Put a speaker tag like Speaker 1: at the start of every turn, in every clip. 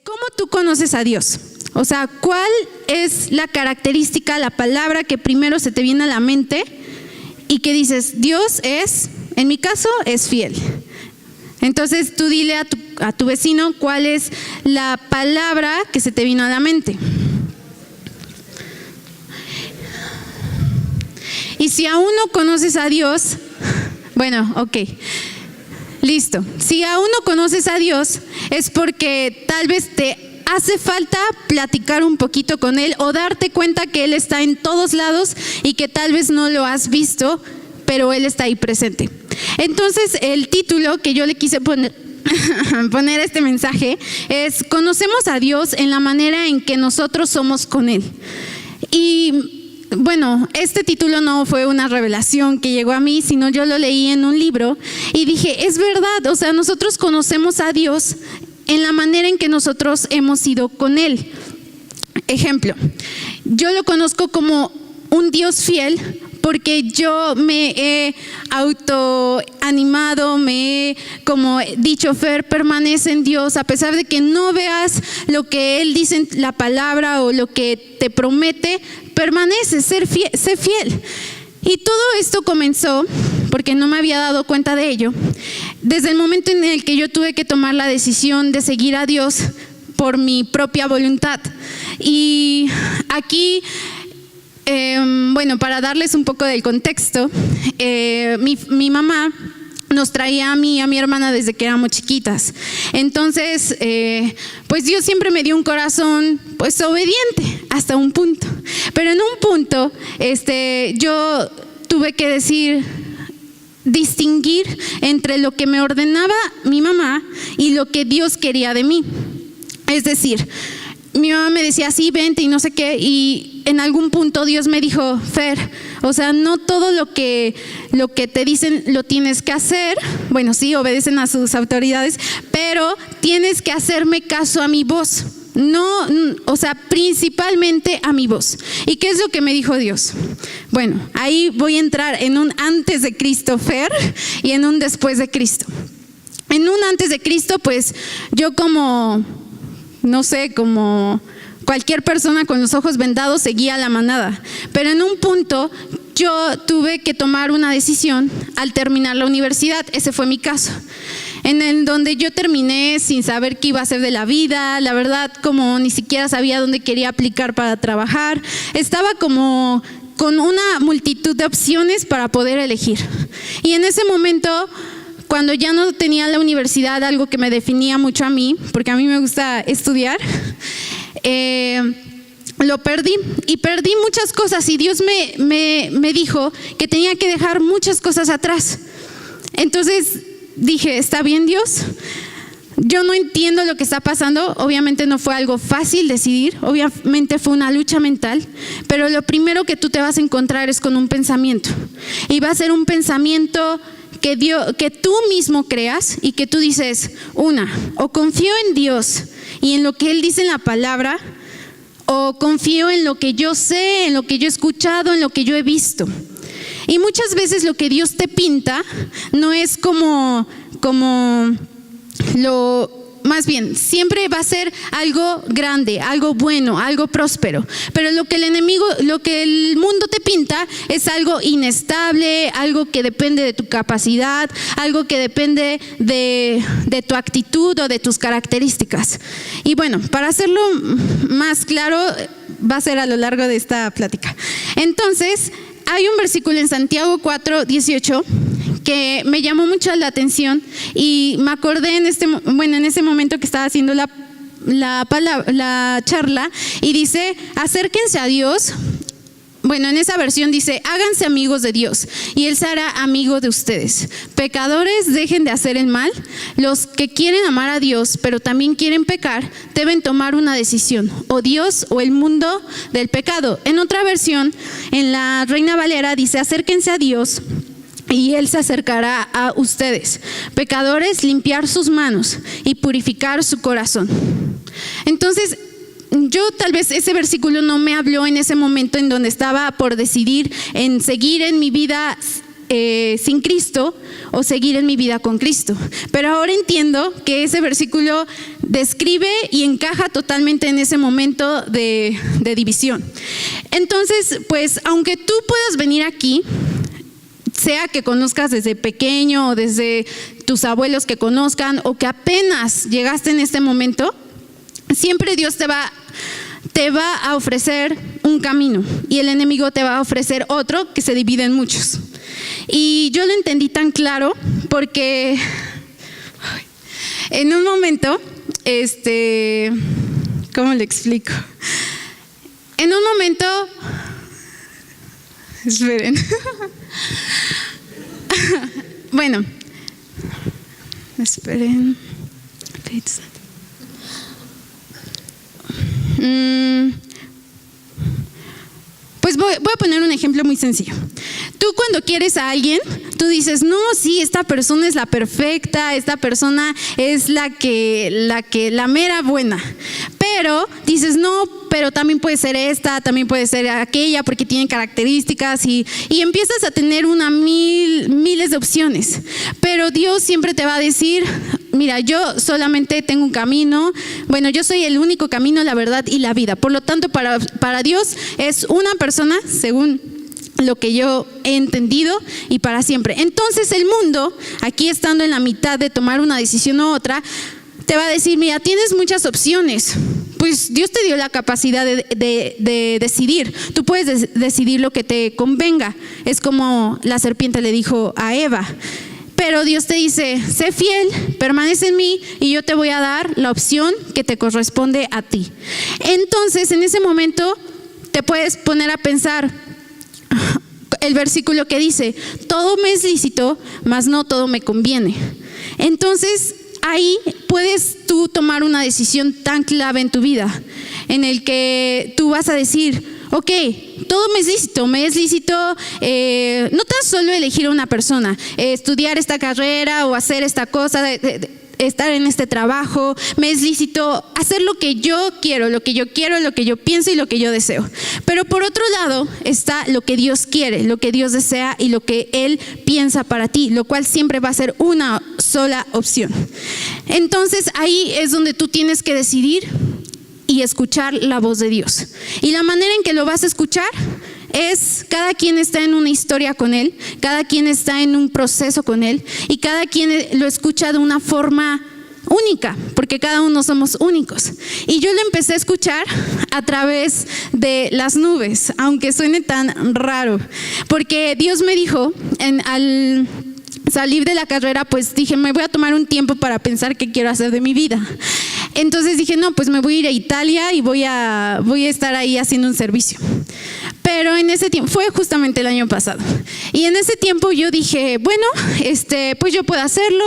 Speaker 1: ¿cómo tú conoces a Dios? O sea, ¿cuál es la característica, la palabra que primero se te viene a la mente y que dices, Dios es, en mi caso, es fiel? Entonces tú dile a tu vecino cuál es la palabra que se te vino a la mente. Y si aún no conoces a Dios, bueno, ok, listo. Si aún no conoces a Dios es porque tal vez te hace falta platicar un poquito con Él o darte cuenta que Él está en todos lados y que tal vez no lo has visto, pero Él está ahí presente. Entonces el título que yo le quise poner a este mensaje es: conocemos a Dios en la manera en que nosotros somos con Él. Y bueno, este título no fue una revelación que llegó a mí, sino yo lo leí en un libro y dije, es verdad, o sea, nosotros conocemos a Dios en la manera en que nosotros hemos ido con Él. Ejemplo, yo lo conozco como un Dios fiel porque yo me he autoanimado, me he, como dicho Fer, permanece en Dios, a pesar de que no veas lo que Él dice en la palabra o lo que te promete, permanece, sé fiel. Y todo esto comenzó, porque no me había dado cuenta de ello, desde el momento en el que yo tuve que tomar la decisión de seguir a Dios por mi propia voluntad. Y aquí, bueno, para darles un poco del contexto, mi mamá nos traía a mí y a mi hermana desde que éramos chiquitas. Entonces, pues Dios siempre me dio un corazón pues obediente hasta un punto. Pero en un punto, yo tuve que distinguir entre lo que me ordenaba mi mamá y lo que Dios quería de mí. Es decir, mi mamá me decía, sí, vente y no sé qué, y en algún punto Dios me dijo, Fer, o sea, no todo lo que te dicen lo tienes que hacer. Bueno, sí, obedecen a sus autoridades, pero tienes que hacerme caso a mi voz. No, o sea, principalmente a mi voz. ¿Y qué es lo que me dijo Dios? Bueno, ahí voy a entrar en un antes de Cristo, Fer, y en un después de Cristo. En un antes de Cristo, pues yo como, no sé, como cualquier persona con los ojos vendados seguía la manada. Pero en un punto yo tuve que tomar una decisión al terminar la universidad. Ese fue mi caso, en el donde yo terminé sin saber qué iba a hacer de la vida. La verdad, como ni siquiera sabía dónde quería aplicar para trabajar. Estaba como con una multitud de opciones para poder elegir. Y en ese momento, cuando ya no tenía la universidad, algo que me definía mucho a mí, porque a mí me gusta estudiar, lo perdí y perdí muchas cosas, y Dios me dijo que tenía que dejar muchas cosas atrás. Entonces dije, está bien, Dios, yo no entiendo lo que está pasando. Obviamente no fue algo fácil decidir, obviamente fue una lucha mental, pero lo primero que tú te vas a encontrar es con un pensamiento, y va a ser un pensamiento que tú mismo creas y que tú dices, o confío en Dios y en lo que Él dice en la palabra, o confío en lo que yo sé, en lo que yo he escuchado, en lo que yo he visto. Y muchas veces lo que Dios te pinta no es como más bien, siempre va a ser algo grande, algo bueno, algo próspero. Pero lo que el mundo te pinta es algo inestable, algo que depende de tu capacidad, algo que depende de tu actitud o de tus características. Y bueno, para hacerlo más claro, va a ser a lo largo de esta plática. Entonces, hay un versículo en Santiago 4:18 que me llamó mucho la atención, y me acordé en ese momento que estaba haciendo la charla, y dice, acérquense a Dios. Bueno, en esa versión dice, háganse amigos de Dios y Él se hará amigo de ustedes. Pecadores, dejen de hacer el mal. Los que quieren amar a Dios, pero también quieren pecar, deben tomar una decisión, o Dios o el mundo del pecado. En otra versión, en la Reina Valera, dice, acérquense a Dios y Él se acercará a ustedes. Pecadores, limpiar sus manos y purificar su corazón. Entonces, yo tal vez ese versículo no me habló en ese momento en donde estaba por decidir en seguir en mi vida sin Cristo o seguir en mi vida con Cristo. Pero ahora entiendo que ese versículo describe y encaja totalmente en ese momento de división. Entonces, pues, aunque tú puedas venir aquí, sea que conozcas desde pequeño o desde tus abuelos que conozcan o que apenas llegaste en este momento, siempre Dios te va a ofrecer un camino y el enemigo te va a ofrecer otro que se divide en muchos. Y yo lo entendí tan claro porque en un momento, ¿cómo le explico? En un momento, esperen. Bueno, esperen. Pues voy a poner un ejemplo muy sencillo. Tú cuando quieres a alguien, tú dices, no, sí, esta persona es la perfecta, esta persona es la mera buena. Pero dices, no, pero también puede ser esta, también puede ser aquella, porque tienen características y empiezas a tener miles de opciones. Pero Dios siempre te va a decir, mira, yo solamente tengo un camino, bueno, yo soy el único camino, la verdad y la vida. Por lo tanto, para Dios es una persona, según lo que yo he entendido, y para siempre. Entonces el mundo, aquí estando en la mitad de tomar una decisión u otra, te va a decir, mira, tienes muchas opciones. Pues Dios te dio la capacidad de decidir. Tú puedes decidir lo que te convenga. Es como la serpiente le dijo a Eva. Pero Dios te dice, sé fiel, permanece en mí y yo te voy a dar la opción que te corresponde a ti. Entonces, en ese momento te puedes poner a pensar el versículo que dice, todo me es lícito, mas no todo me conviene. Entonces, ahí puedes tú tomar una decisión tan clave en tu vida, en el que tú vas a decir, ok, todo me es lícito no tan solo elegir a una persona, estudiar esta carrera o hacer esta cosa, estar en este trabajo, me es lícito hacer lo que yo quiero, lo que yo pienso y lo que yo deseo. Pero por otro lado está lo que Dios quiere, lo que Dios desea y lo que Él piensa para ti, lo cual siempre va a ser una sola opción. Entonces ahí es donde tú tienes que decidir y escuchar la voz de Dios. Y la manera en que lo vas a escuchar es, cada quien está en una historia con Él, cada quien está en un proceso con Él y cada quien lo escucha de una forma única, porque cada uno somos únicos. Y yo lo empecé a escuchar a través de las nubes, aunque suene tan raro, porque Dios me dijo, al salir de la carrera, pues dije, me voy a tomar un tiempo para pensar qué quiero hacer de mi vida. Entonces dije, no, pues me voy a ir a Italia y voy a estar ahí haciendo un servicio. Pero en ese tiempo, fue justamente el año pasado, y en ese tiempo yo dije, bueno, pues yo puedo hacerlo,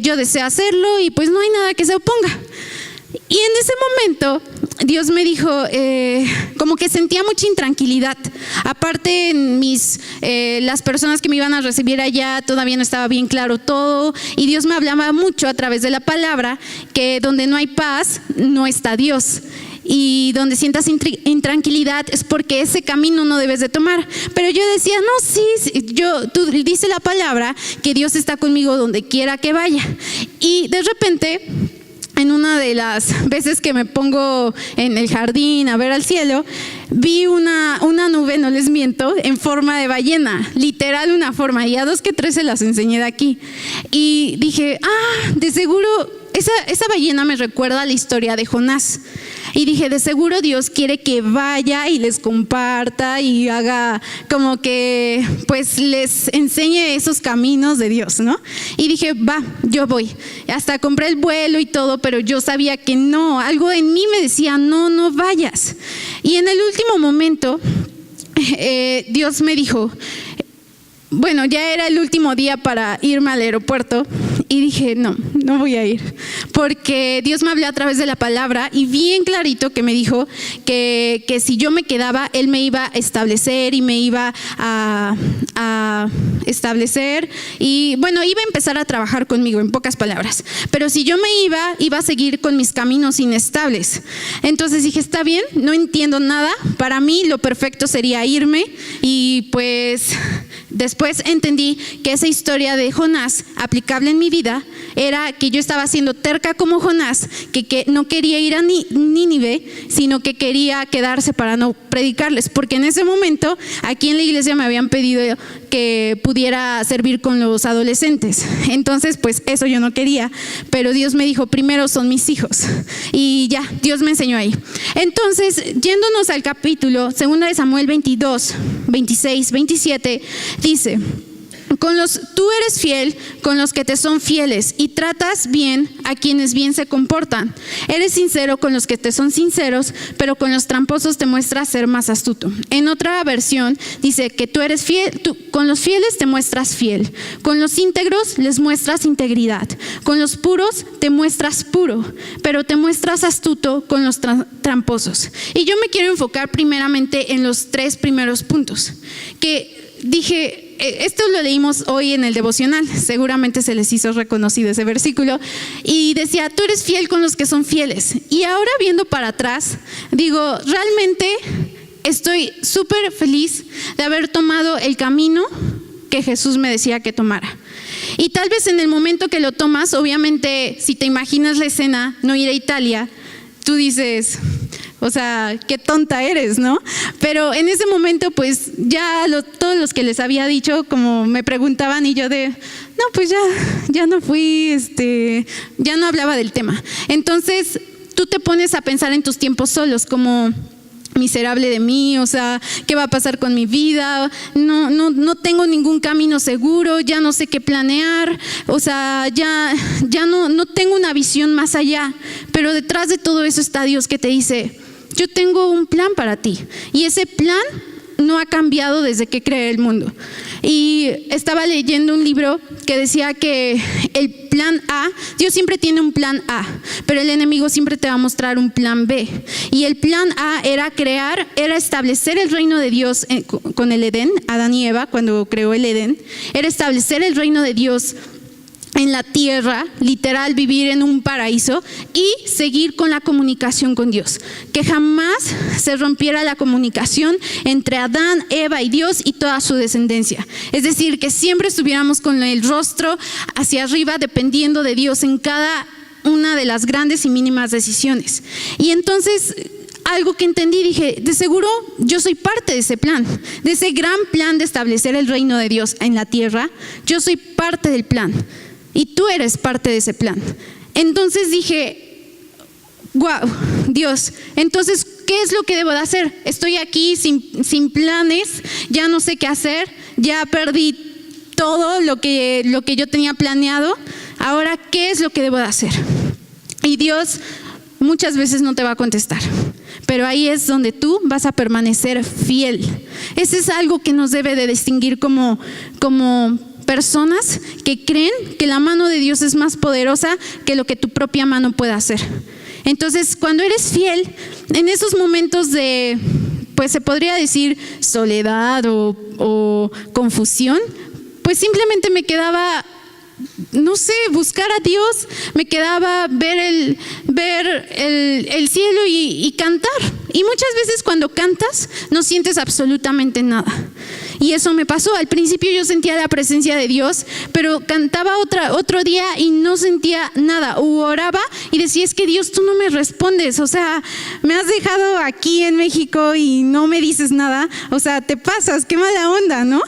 Speaker 1: yo deseo hacerlo y pues no hay nada que se oponga. Y en ese momento Dios me dijo, como que sentía mucha intranquilidad. Aparte, las personas que me iban a recibir allá todavía no estaba bien claro todo, y Dios me hablaba mucho a través de la palabra que donde no hay paz no está Dios. Y donde sientas intranquilidad es porque ese camino no debes de tomar. Pero yo decía, no, sí, tú dice la palabra que Dios está conmigo donde quiera que vaya. Y de repente, en una de las veces que me pongo en el jardín a ver al cielo, vi una nube, no les miento, en forma de ballena, literal una forma, y a 2 que 3 se las enseñé de aquí. Y dije, de seguro, esa ballena me recuerda a la historia de Jonás. Y dije, de seguro Dios quiere que vaya y les comparta y haga como que, pues les enseñe esos caminos de Dios, ¿no? Y dije, va, yo voy. Hasta compré el vuelo y todo, pero yo sabía que no, algo en mí me decía, no vayas. Y en el último momento, Dios me dijo, bueno, ya era el último día para irme al aeropuerto, y dije, no voy a ir, porque Dios me habló a través de la palabra y bien clarito que me dijo que si yo me quedaba, Él me iba a establecer y me iba a establecer y bueno, iba a empezar a trabajar conmigo, en pocas palabras, pero si yo me iba a seguir con mis caminos inestables. Entonces dije, está bien, no entiendo nada, para mí lo perfecto sería irme. Y pues después entendí que esa historia de Jonás aplicable en mi vida era que yo estaba siendo terca como Jonás, que no quería ir a Nínive, sino que quería quedarse para no predicarles, porque en ese momento aquí en la iglesia me habían pedido que pudiera servir con los adolescentes. Entonces pues eso yo no quería, pero Dios me dijo, primero son mis hijos, y ya, Dios me enseñó ahí. Entonces, yéndonos al capítulo 2 de Samuel 22, 26, 27, dice: tú eres fiel con los que te son fieles y tratas bien a quienes bien se comportan. Eres sincero con los que te son sinceros, pero con los tramposos te muestras ser más astuto. En otra versión dice que tú eres fiel, con los fieles te muestras fiel, con los íntegros les muestras integridad, con los puros te muestras puro, pero te muestras astuto con los tramposos. Y yo me quiero enfocar primeramente en los 3 primeros puntos, que dije, esto lo leímos hoy en el devocional, seguramente se les hizo reconocido ese versículo, y decía, tú eres fiel con los que son fieles. Y ahora viendo para atrás, digo, realmente estoy súper feliz de haber tomado el camino que Jesús me decía que tomara. Y tal vez en el momento que lo tomas, obviamente, si te imaginas la escena, no ir a Italia, tú dices, o sea, qué tonta eres, ¿no? Pero en ese momento, pues ya todos los que les había dicho, como me preguntaban y yo no, pues ya no fui, ya no hablaba del tema. Entonces, tú te pones a pensar en tus tiempos solos, como miserable de mí, o sea, ¿qué va a pasar con mi vida? No tengo ningún camino seguro, ya no sé qué planear, o sea, ya no tengo una visión más allá. Pero detrás de todo eso está Dios que te dice, yo tengo un plan para ti, y ese plan no ha cambiado desde que creé el mundo. Y estaba leyendo un libro que decía que el plan A, Dios siempre tiene un plan A, pero el enemigo siempre te va a mostrar un plan B. Y el plan A era establecer el reino de Dios con el Edén, Adán y Eva, cuando creó el Edén, era establecer el reino de Dios en la tierra, literal, vivir en un paraíso y seguir con la comunicación con Dios, que jamás se rompiera la comunicación entre Adán, Eva y Dios y toda su descendencia. Es decir, que siempre estuviéramos con el rostro hacia arriba, dependiendo de Dios en cada una de las grandes y mínimas decisiones. Y entonces, algo que entendí, dije, de seguro yo soy parte de ese plan, de ese gran plan de establecer el reino de Dios en la tierra. Yo soy parte del plan. Y tú eres parte de ese plan. Entonces dije, wow, Dios, entonces, ¿qué es lo que debo de hacer? Estoy aquí sin planes, ya no sé qué hacer, ya perdí todo lo que yo tenía planeado. Ahora, ¿qué es lo que debo de hacer? Y Dios muchas veces no te va a contestar, pero ahí es donde tú vas a permanecer fiel. Ese es algo que nos debe de distinguir como personas que creen que la mano de Dios es más poderosa que lo que tu propia mano puede hacer. Entonces, cuando eres fiel, en esos momentos de, pues se podría decir soledad o confusión, pues simplemente me quedaba, no sé, buscar a Dios, me quedaba ver el cielo y cantar. Y muchas veces cuando cantas no sientes absolutamente nada. Y eso me pasó. Al principio yo sentía la presencia de Dios, pero cantaba otro día y no sentía nada. O oraba y decía, es que Dios, tú no me respondes. O sea, me has dejado aquí en México y no me dices nada. O sea, te pasas, qué mala onda, ¿no?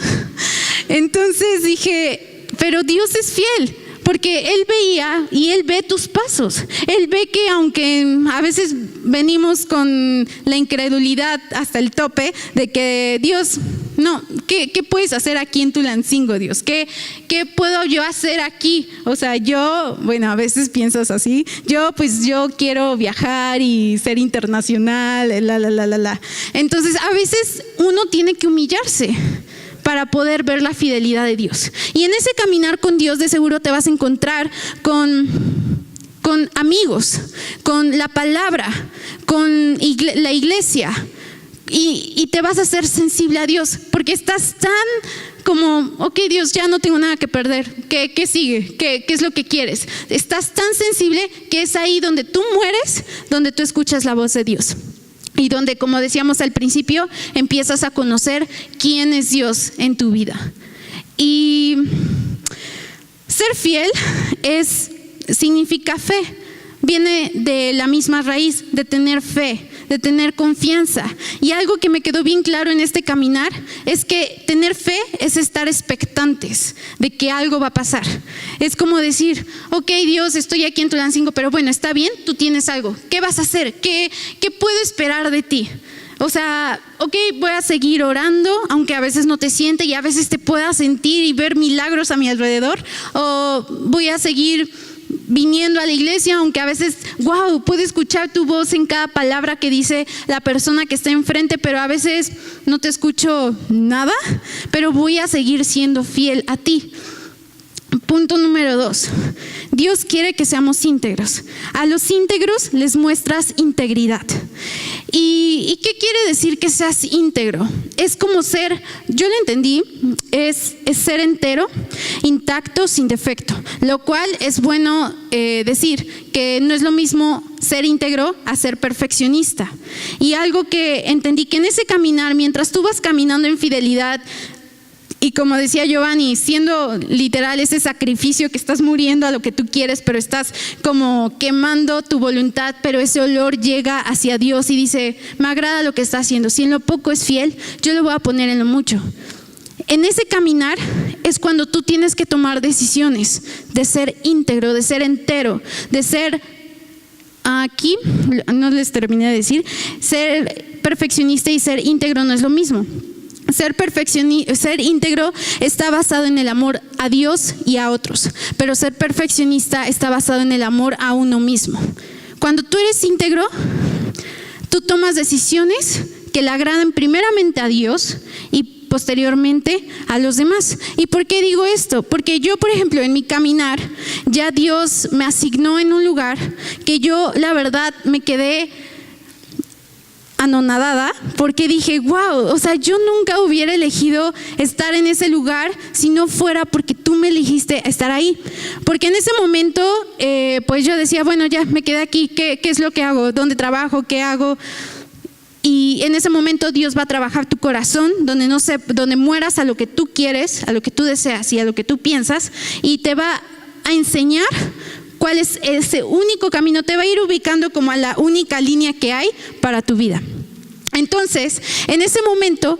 Speaker 1: Entonces dije, pero Dios es fiel. Porque Él veía y Él ve tus pasos. Él ve que aunque a veces venimos con la incredulidad hasta el tope de que Dios, no, ¿qué puedes hacer aquí en Tulancingo, Dios? ¿Qué puedo yo hacer aquí? O sea, bueno, a veces piensas así, yo quiero viajar y ser internacional, Entonces, a veces uno tiene que humillarse. para poder ver la fidelidad de Dios. Y en ese caminar con Dios de seguro te vas a encontrar con amigos, con la palabra, con la iglesia. Y te vas a hacer sensible a Dios, porque estás tan como, ok, Dios, ya no tengo nada que perder. ¿Qué sigue? ¿Qué es lo que quieres? Estás tan sensible que es ahí donde tú mueres, donde tú escuchas la voz de Dios. Y donde, como decíamos al principio, empiezas a conocer quién es Dios en tu vida. Y ser fiel significa fe. Viene de la misma raíz, de tener fe, de tener confianza. Y algo que me quedó bien claro en este caminar es que tener fe es estar expectantes de que algo va a pasar. Es como decir, ok, Dios, estoy aquí en Tulancingo, pero bueno, está bien, tú tienes algo. ¿Qué vas a hacer? ¿Qué puedo esperar de ti? O sea, ok, voy a seguir orando, aunque a veces no te siente y a veces te pueda sentir y ver milagros a mi alrededor. O voy a seguir viniendo a la iglesia, aunque a veces, wow, puedo escuchar tu voz en cada palabra que dice la persona que está enfrente, pero a veces no te escucho nada, pero voy a seguir siendo fiel a ti. Punto número 2. Dios quiere que seamos íntegros. A los íntegros les muestras integridad. ¿Y qué quiere decir que seas íntegro? Es como ser, yo lo entendí, es ser entero, intacto, sin defecto. Lo cual es bueno decir que no es lo mismo ser íntegro a ser perfeccionista. Y algo que entendí que en ese caminar, mientras tú vas caminando en fidelidad, y como decía Giovanni, siendo literal ese sacrificio que estás muriendo a lo que tú quieres, pero estás como quemando tu voluntad, pero ese olor llega hacia Dios y dice, me agrada lo que está haciendo. Si en lo poco es fiel, yo lo voy a poner en lo mucho. En ese caminar es cuando tú tienes que tomar decisiones de ser íntegro, de ser entero, de ser, aquí no les terminé de decir, ser perfeccionista y ser íntegro no es lo mismo. Ser íntegro está basado en el amor a Dios y a otros, pero ser perfeccionista está basado en el amor a uno mismo. Cuando tú eres íntegro, tú tomas decisiones que le agradan primeramente a Dios y posteriormente a los demás. ¿Y por qué digo esto? Porque yo, por ejemplo, en mi caminar, ya Dios me asignó en un lugar que yo, la verdad, me quedé anonadada, porque dije, wow, o sea, yo nunca hubiera elegido estar en ese lugar si no fuera porque tú me elegiste estar ahí. Porque en ese momento, pues yo decía, bueno, ya me quedé aquí, ¿qué es lo que hago? ¿Dónde trabajo? ¿Qué hago? Y en ese momento Dios va a trabajar tu corazón, donde mueras a lo que tú quieres, a lo que tú deseas y a lo que tú piensas, y te va a enseñar cuál es ese único camino, te va a ir ubicando como a la única línea que hay para tu vida. Entonces, en ese momento,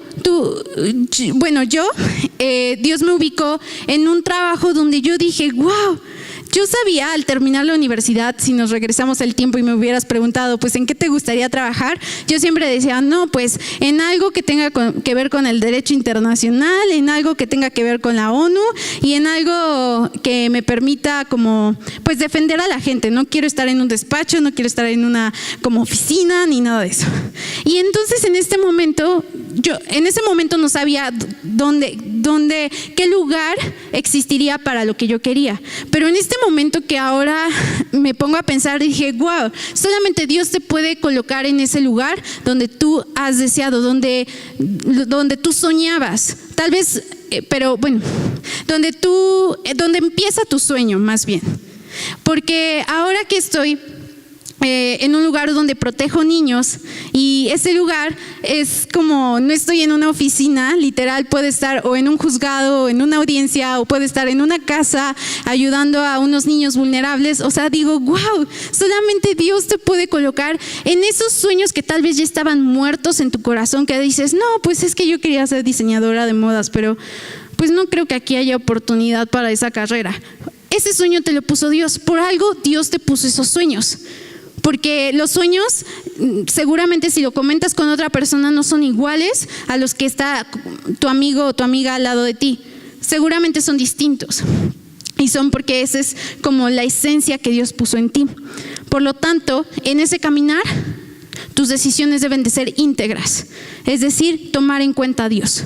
Speaker 1: Dios me ubicó en un trabajo donde yo dije, wow, yo sabía al terminar la universidad, si nos regresamos al tiempo y me hubieras preguntado, pues ¿en qué te gustaría trabajar? Yo siempre decía, no, pues en algo que tenga que ver con el derecho internacional, en algo que tenga que ver con la ONU y en algo que me permita como, pues defender a la gente. No quiero estar en un despacho, no quiero estar en una como oficina ni nada de eso. Y entonces en ese momento no sabía qué lugar existiría para lo que yo quería. Pero en este momento que ahora me pongo a pensar, dije, wow, solamente Dios te puede colocar en ese lugar donde tú has deseado, donde tú soñabas. Tal vez, pero bueno, donde empieza tu sueño más bien. Porque ahora que estoy en un lugar donde protejo niños y ese lugar es como, no estoy en una oficina, literal puede estar o en un juzgado o en una audiencia o puede estar en una casa ayudando a unos niños vulnerables. O sea, digo, wow, solamente Dios te puede colocar en esos sueños que tal vez ya estaban muertos en tu corazón, que dices, no, pues es que yo quería ser diseñadora de modas, pero pues no creo que aquí haya oportunidad para esa carrera. Ese sueño te lo puso Dios, por algo Dios te puso esos sueños. Porque los sueños, seguramente si lo comentas con otra persona, no son iguales a los que está tu amigo o tu amiga al lado de ti. Seguramente son distintos. Y son porque esa es como la esencia que Dios puso en ti. Por lo tanto, en ese caminar, tus decisiones deben de ser íntegras. Es decir, tomar en cuenta a Dios.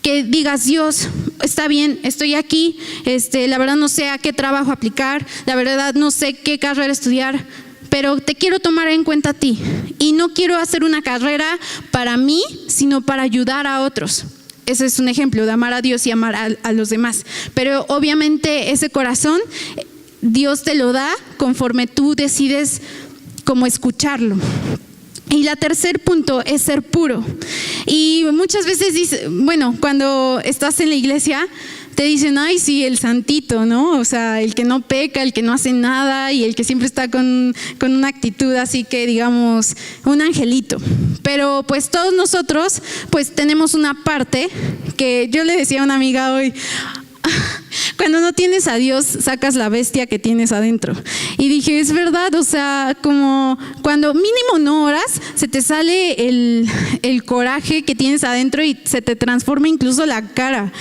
Speaker 1: que digas, Dios, está bien, estoy aquí, la verdad no sé a qué trabajo aplicar, la verdad no sé qué carrera estudiar, pero te quiero tomar en cuenta a ti y no quiero hacer una carrera para mí, sino para ayudar a otros. Ese es un ejemplo de amar a Dios y amar a los demás. Pero obviamente ese corazón Dios te lo da conforme tú decides cómo escucharlo. Y el tercer punto es ser puro. Y muchas veces cuando estás en la iglesia te dicen, ay, sí, el santito, ¿no? O sea, el que no peca, el que no hace nada y el que siempre está con una actitud así que, digamos, un angelito. Pero pues todos nosotros pues tenemos una parte que yo le decía a una amiga hoy, cuando no tienes a Dios, sacas la bestia que tienes adentro. Y dije, es verdad, o sea, como cuando mínimo no oras, se te sale el coraje que tienes adentro y se te transforma incluso la cara.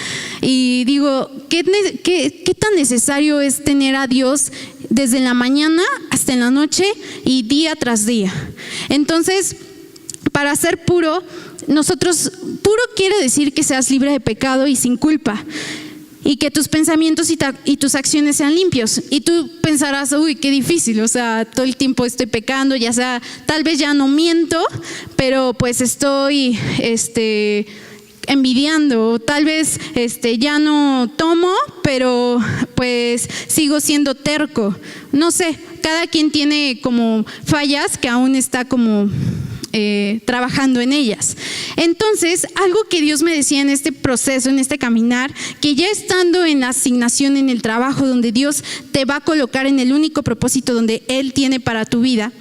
Speaker 1: Y digo, ¿qué tan necesario es tener a Dios desde la mañana hasta en la noche y día tras día? Entonces, para ser puro, puro quiere decir que seas libre de pecado y sin culpa. Y que tus pensamientos y tus acciones sean limpios. Y tú pensarás, uy, qué difícil, o sea, todo el tiempo estoy pecando, ya sea, tal vez ya no miento, pero pues estoy envidiando, o tal vez ya no tomo, pero pues sigo siendo terco. No sé, cada quien tiene como fallas que aún está como trabajando en ellas. Entonces, algo que Dios me decía en este proceso, en este caminar, que ya estando en la asignación, en el trabajo donde Dios te va a colocar en el único propósito donde Él tiene para tu vida,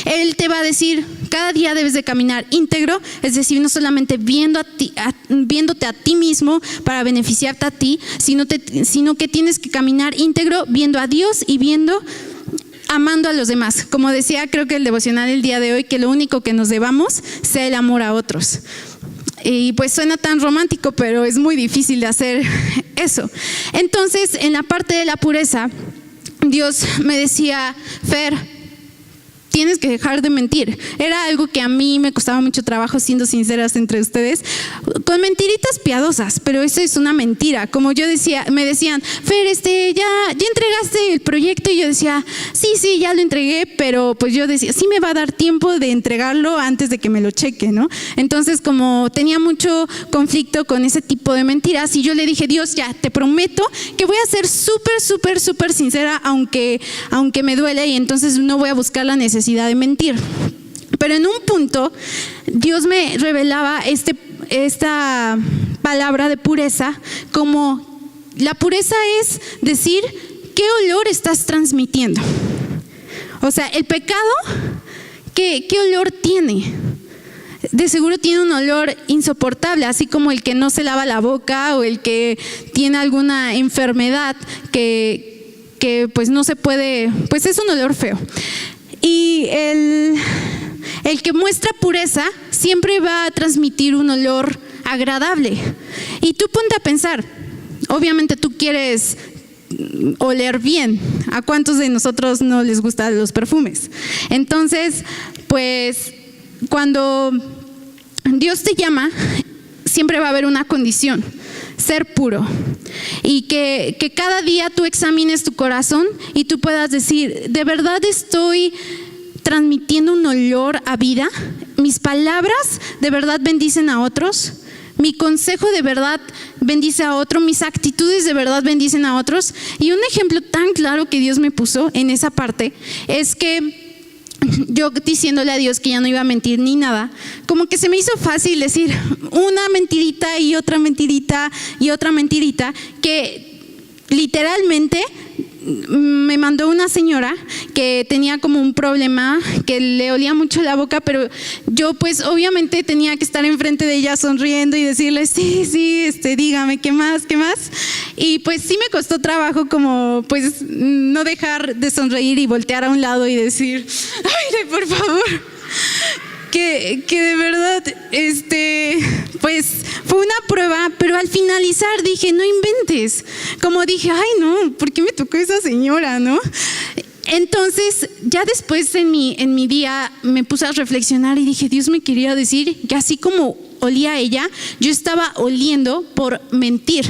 Speaker 1: Él te va a decir, cada día debes de caminar íntegro, es decir, no solamente viéndote a ti mismo para beneficiarte a ti, sino que tienes que caminar íntegro viendo a Dios y amando a los demás. Como decía, creo que el devocional el día de hoy, que lo único que nos debamos sea el amor a otros. Y pues suena tan romántico, pero es muy difícil de hacer eso. Entonces, en la parte de la pureza, Dios me decía, Fer, tienes que dejar de mentir. Era algo que a mí me costaba mucho trabajo, siendo sinceras entre ustedes, con mentiritas piadosas, pero eso es una mentira. Como yo decía, me decían, Fer, ya entregaste el proyecto, y yo decía, sí, ya lo entregué, pero pues yo decía, sí me va a dar tiempo de entregarlo antes de que me lo cheque, ¿no? Entonces, como tenía mucho conflicto con ese tipo de mentiras, y yo le dije, Dios, ya, te prometo que voy a ser súper sincera, aunque me duele, y entonces no voy a buscar la necesidad de mentir. Pero en un punto Dios me revelaba esta palabra de pureza, como la pureza es decir qué olor estás transmitiendo. O sea, el pecado, ¿qué olor tiene? De seguro tiene un olor insoportable, así como el que no se lava la boca o el que tiene alguna enfermedad que pues no se puede, pues es un olor feo. Y el que muestra pureza siempre va a transmitir un olor agradable. Y tú ponte a pensar, obviamente tú quieres oler bien. ¿A cuántos de nosotros no les gustan los perfumes? Entonces, pues cuando Dios te llama, siempre va a haber una condición: ser puro. Y que cada día tú examines tu corazón y tú puedas decir, ¿de verdad estoy transmitiendo un olor a vida? ¿Mis palabras de verdad bendicen a otros? ¿Mi consejo de verdad bendice a otro? ¿Mis actitudes de verdad bendicen a otros? Y un ejemplo tan claro que Dios me puso en esa parte es que yo, diciéndole a Dios que ya no iba a mentir ni nada, como que se me hizo fácil decir una mentirita y otra mentirita y otra mentirita, que literalmente me mandó una señora que tenía como un problema, que le olía mucho la boca, pero yo pues obviamente tenía que estar enfrente de ella sonriendo y decirle, sí, dígame, ¿qué más? Y pues sí me costó trabajo como pues no dejar de sonreír y voltear a un lado y decir, ay, por favor, que de verdad, pues fue una prueba, pero al finalizar dije, no inventes. Como dije, ay no, ¿por qué me tocó esa señora, no? Entonces, ya después en mi día me puse a reflexionar y dije, Dios me quería decir que así como olía ella, yo estaba oliendo por mentir.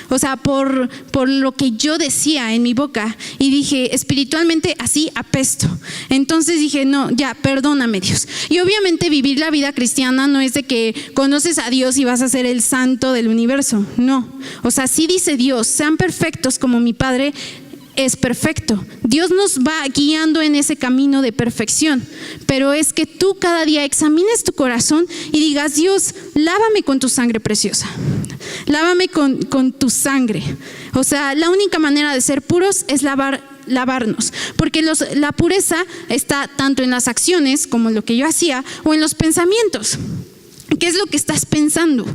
Speaker 1: O sea, por lo que yo decía en mi boca. Y dije, espiritualmente así apesto. Entonces dije, no, ya, perdóname, Dios. Y obviamente vivir la vida cristiana no es de que conoces a Dios y vas a ser el santo del universo. No. O sea, sí dice Dios, sean perfectos como mi Padre es perfecto. Dios nos va guiando en ese camino de perfección, pero es que tú cada día examines tu corazón y digas, Dios, lávame con tu sangre preciosa, lávame con tu sangre. O sea, la única manera de ser puros es lavarnos, porque la pureza está tanto en las acciones como lo que yo hacía o en los pensamientos. ¿Qué es lo que estás pensando?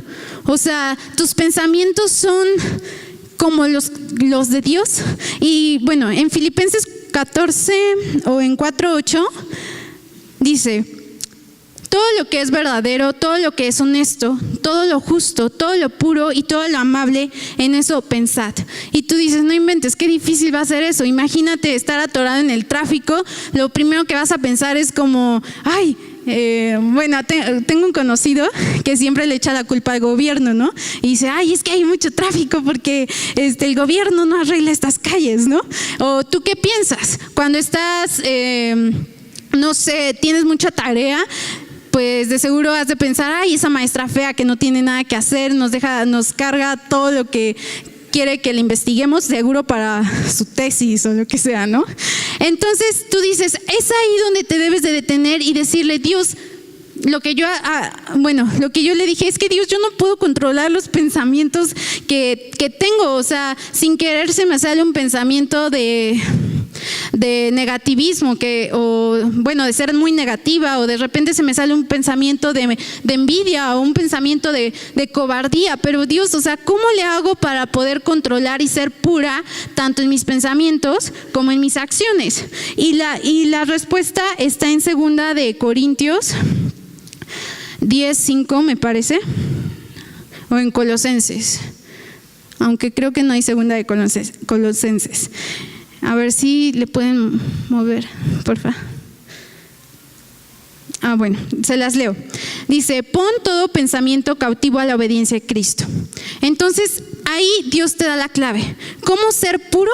Speaker 1: O sea, tus pensamientos son como los de Dios. Y bueno, en Filipenses 14 o en 4:8 dice, todo lo que es verdadero, todo lo que es honesto, todo lo justo, todo lo puro y todo lo amable, en eso pensad. Y tú dices, no inventes, qué difícil va a ser eso. Imagínate estar atorado en el tráfico, lo primero que vas a pensar es como, ay, bueno, tengo un conocido que siempre le echa la culpa al gobierno, ¿no? Y dice, ay, es que hay mucho tráfico porque el gobierno no arregla estas calles, ¿no? O tú, ¿qué piensas? Cuando estás, no sé, tienes mucha tarea, pues de seguro has de pensar, ay, esa maestra fea que no tiene nada que hacer, nos carga todo lo que quiere que le investiguemos, seguro para su tesis o lo que sea, ¿no? Entonces tú dices, es ahí donde te debes de detener y decirle, Dios, lo que yo le dije es que Dios, yo no puedo controlar los pensamientos que tengo. O sea, sin querer se me sale un pensamiento de negativismo, de ser muy negativa, o de repente se me sale un pensamiento de envidia o un pensamiento de cobardía. Pero Dios, o sea, ¿cómo le hago para poder controlar y ser pura tanto en mis pensamientos como en mis acciones? Y la respuesta está en 2 de Corintios 10:5, me parece, o en Colosenses, aunque creo que no hay 2 de Colosenses. A ver si le pueden mover, por favor. Bueno, se las leo. Dice, pon todo pensamiento cautivo a la obediencia de Cristo. Entonces, ahí Dios te da la clave. ¿Cómo ser puro?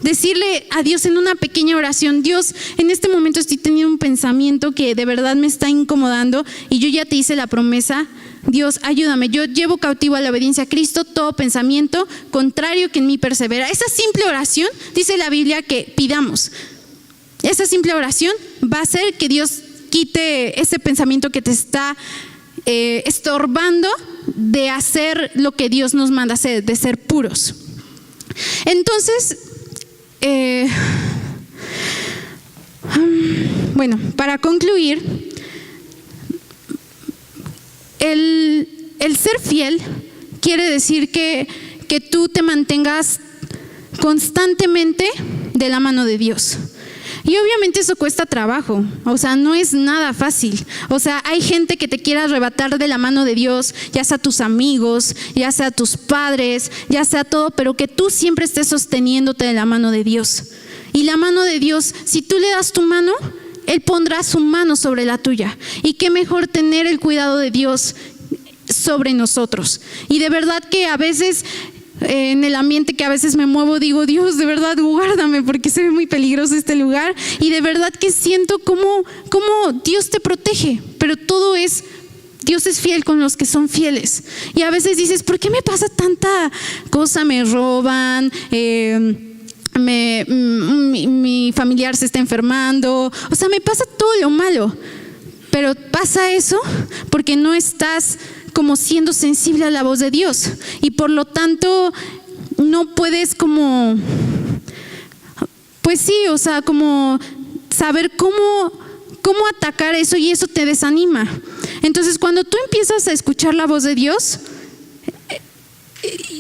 Speaker 1: Decirle a Dios en una pequeña oración, Dios, en este momento estoy teniendo un pensamiento que de verdad me está incomodando y yo ya te hice la promesa. Dios, ayúdame, yo llevo cautivo a la obediencia a Cristo todo pensamiento contrario que en mí persevera. Esa simple oración, dice la Biblia que pidamos. Esa simple oración va a hacer que Dios quite ese pensamiento que te está estorbando de hacer lo que Dios nos manda hacer, de ser puros. Entonces, bueno, para concluir, el ser fiel quiere decir que tú te mantengas constantemente de la mano de Dios. Y obviamente eso cuesta trabajo, o sea, no es nada fácil. O sea, hay gente que te quiere arrebatar de la mano de Dios, ya sea tus amigos, ya sea tus padres, ya sea todo, pero que tú siempre estés sosteniéndote de la mano de Dios. Y la mano de Dios, si tú le das tu mano, Él pondrá su mano sobre la tuya. Y qué mejor tener el cuidado de Dios sobre nosotros. Y de verdad que a veces, en el ambiente que a veces me muevo, digo, Dios, de verdad, guárdame porque se ve muy peligroso este lugar. Y de verdad que siento cómo Dios te protege, pero todo es, Dios es fiel con los que son fieles. Y a veces dices, ¿por qué me pasa tanta cosa? Me roban, mi familiar se está enfermando, o sea, me pasa todo lo malo. Pero pasa eso porque no estás como siendo sensible a la voz de Dios, y por lo tanto no puedes como, pues sí, o sea, como saber cómo atacar eso, y eso te desanima. Entonces, cuando tú empiezas a escuchar la voz de Dios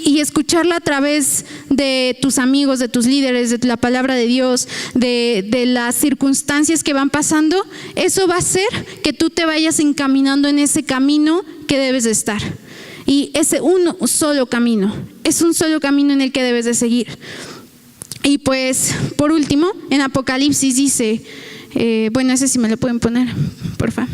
Speaker 1: y escucharla a través de tus amigos, de tus líderes, de la palabra de Dios, de las circunstancias que van pasando, eso va a hacer que tú te vayas encaminando en ese camino que debes de estar. Y ese es un solo camino en el que debes de seguir. Y pues, por último, en Apocalipsis dice, bueno, ese sí me lo pueden poner, por favor.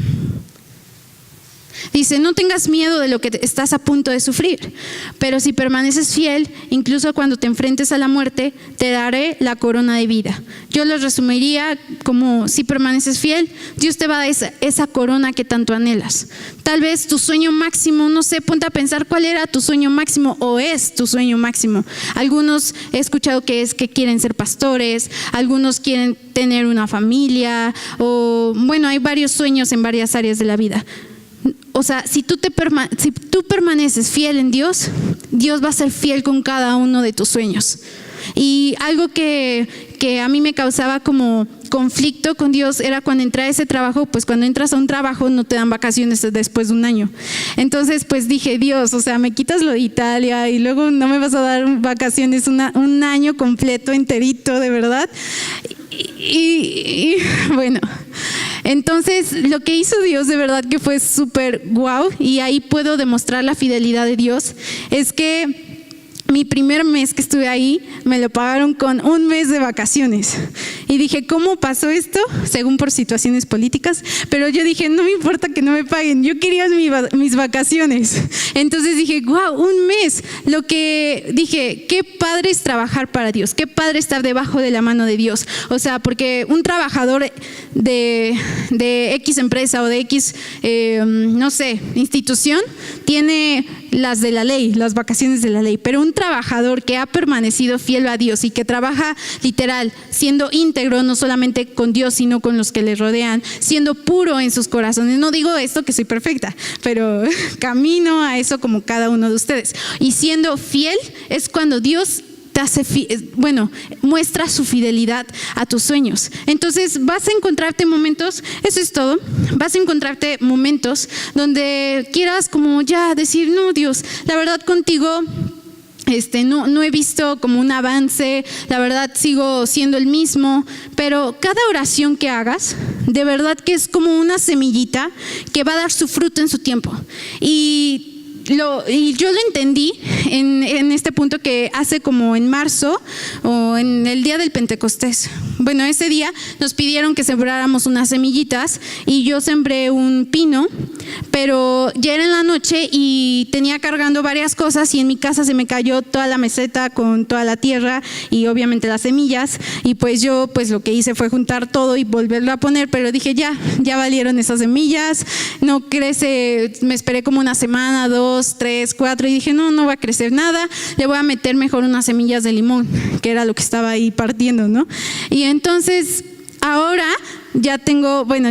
Speaker 1: Dice, no tengas miedo de lo que estás a punto de sufrir, pero si permaneces fiel, incluso cuando te enfrentes a la muerte, te daré la corona de vida. Yo lo resumiría como, si permaneces fiel, Dios te va a dar esa corona que tanto anhelas. Tal vez tu sueño máximo, no sé, ponte a pensar cuál era tu sueño máximo o es tu sueño máximo. Algunos he escuchado que es que quieren ser pastores, algunos quieren tener una familia, o bueno, hay varios sueños en varias áreas de la vida. O sea, si tú permaneces fiel en Dios, Dios va a ser fiel con cada uno de tus sueños. Y algo que a mí me causaba como conflicto con Dios era cuando entré a ese trabajo, pues cuando entras a un trabajo no te dan vacaciones después de un año. Entonces pues dije, Dios, o sea, me quitas lo de Italia y luego no me vas a dar vacaciones un año completo, enterito, de verdad. Y bueno, entonces lo que hizo Dios de verdad que fue súper guau, y ahí puedo demostrar la fidelidad de Dios, es que mi primer mes que estuve ahí me lo pagaron con un mes de vacaciones. Y dije, ¿cómo pasó esto? Según por situaciones políticas. Pero yo dije, no me importa que no me paguen, yo quería mis vacaciones. Entonces dije, wow, un mes. Lo que dije, qué padre es trabajar para Dios, qué padre estar debajo de la mano de Dios. O sea, porque un trabajador de X empresa o de X, no sé, institución, tiene las de la ley, las vacaciones de la ley, pero un trabajador que ha permanecido fiel a Dios y que trabaja literal, siendo íntegro no solamente con Dios, sino con los que le rodean, siendo puro en sus corazones. No digo esto que soy perfecta, pero camino a eso como cada uno de ustedes. Y siendo fiel es cuando Dios muestra su fidelidad a tus sueños. Entonces vas a encontrarte momentos, eso es todo, vas a encontrarte momentos donde quieras como ya decir, no Dios, la verdad contigo no he visto como un avance, la verdad sigo siendo el mismo, pero cada oración que hagas, de verdad que es como una semillita que va a dar su fruto en su tiempo. Y yo lo entendí en este punto que hace como en marzo o en el día del Pentecostés. Bueno, ese día nos pidieron que sembráramos unas semillitas y yo sembré un pino, pero ya era en la noche y tenía cargando varias cosas y en mi casa se me cayó toda la meseta con toda la tierra y obviamente las semillas, y pues yo lo que hice fue juntar todo y volverlo a poner, pero dije ya valieron esas semillas, no crece, me esperé como una semana, 2, 3, 4 y dije no va a crecer nada, le voy a meter mejor unas semillas de limón, que era lo que estaba ahí partiendo, ¿no? Y entonces ahora ya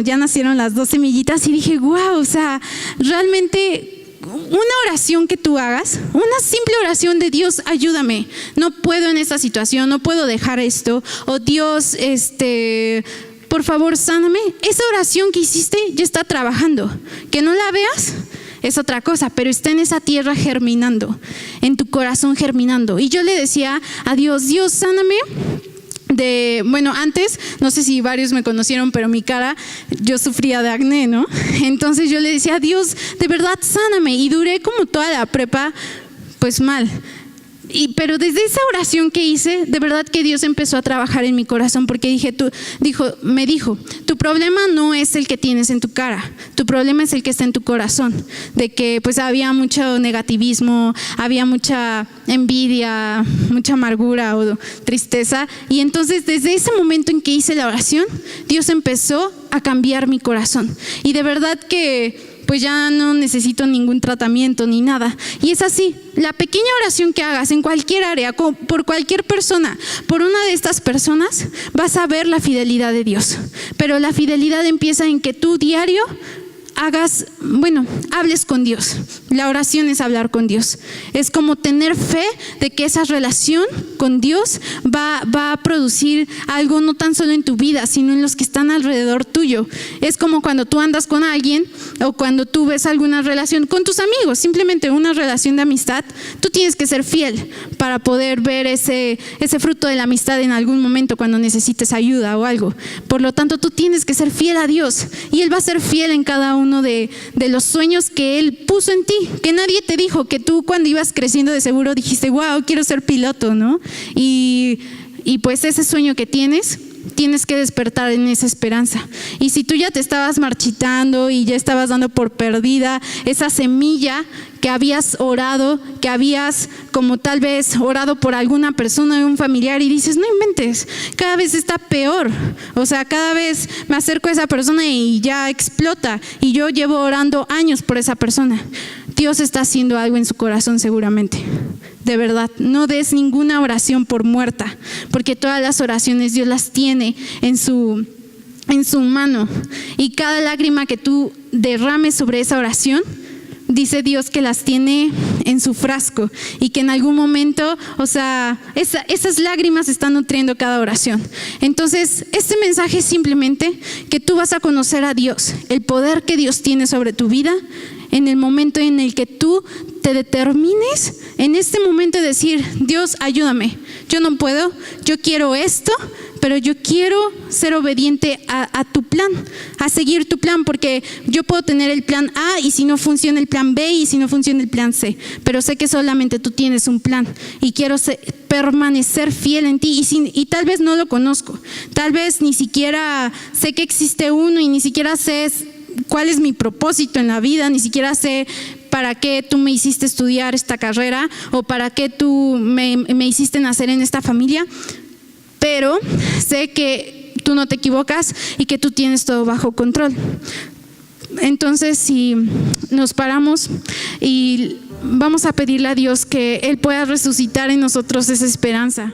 Speaker 1: ya nacieron las 2 semillitas y dije wow, o sea, realmente una oración que tú hagas, una simple oración de Dios, ayúdame, no puedo en esta situación, no puedo dejar esto, o Dios, por favor sáname, esa oración que hiciste ya está trabajando, que no la veas es otra cosa, pero está en esa tierra germinando, en tu corazón germinando. Y yo le decía a Dios, sáname antes, no sé si varios me conocieron, pero mi cara, yo sufría de acné, ¿no? Entonces yo le decía, Dios, de verdad, sáname. Y duré como toda la prepa, pues mal. Pero desde esa oración que hice, de verdad que Dios empezó a trabajar en mi corazón, porque me dijo, tu problema no es el que tienes en tu cara, tu problema es el que está en tu corazón, de que pues había mucho negativismo, había mucha envidia, mucha amargura o tristeza. Y entonces desde ese momento en que hice la oración, Dios empezó a cambiar mi corazón, y de verdad que pues ya no necesito ningún tratamiento ni nada. Y es así, la pequeña oración que hagas en cualquier área, por cualquier persona, por una de estas personas, vas a ver la fidelidad de Dios. Pero la fidelidad empieza en que tú diario hables con Dios. La oración es hablar con Dios. Es como tener fe de que esa relación con Dios va a producir algo no tan solo en tu vida, sino en los que están alrededor tuyo. Es como cuando tú andas con alguien o cuando tú ves alguna relación con tus amigos, simplemente una relación de amistad. Tú tienes que ser fiel para poder ver ese fruto de la amistad en algún momento cuando necesites ayuda o algo. Por lo tanto, tú tienes que ser fiel a Dios y Él va a ser fiel en cada uno de los sueños que Él puso en ti, que nadie te dijo, que tú cuando ibas creciendo de seguro dijiste, wow, quiero ser piloto, ¿no? Y Y pues ese sueño que tienes que despertar en esa esperanza. Y si tú ya te estabas marchitando y ya estabas dando por perdida esa semilla que habías orado, que habías como tal vez orado por alguna persona, un familiar, y dices, no inventes, cada vez está peor. O sea, cada vez me acerco a esa persona y ya explota. Y yo llevo orando años por esa persona. Dios está haciendo algo en su corazón seguramente. De verdad, no des ninguna oración por muerta, porque todas las oraciones Dios las tiene en su mano. Y cada lágrima que tú derrames sobre esa oración, dice Dios que las tiene en su frasco y que en algún momento, o sea, esas lágrimas están nutriendo cada oración. Entonces, este mensaje es simplemente que tú vas a conocer a Dios, el poder que Dios tiene sobre tu vida en el momento en el que tú te determines en este momento de decir, Dios, ayúdame, yo no puedo, yo quiero esto, pero yo quiero ser obediente a tu plan, a seguir tu plan, porque yo puedo tener el plan A y si no funciona el plan B y si no funciona el plan C, pero sé que solamente tú tienes un plan y quiero permanecer fiel en ti y tal vez no lo conozco, tal vez ni siquiera sé que existe uno y ni siquiera sé cuál es mi propósito en la vida, ni siquiera sé para qué tú me hiciste estudiar esta carrera o para qué tú me hiciste nacer en esta familia, pero sé que tú no te equivocas y que tú tienes todo bajo control. Entonces, si nos paramos y vamos a pedirle a Dios que Él pueda resucitar en nosotros esa esperanza.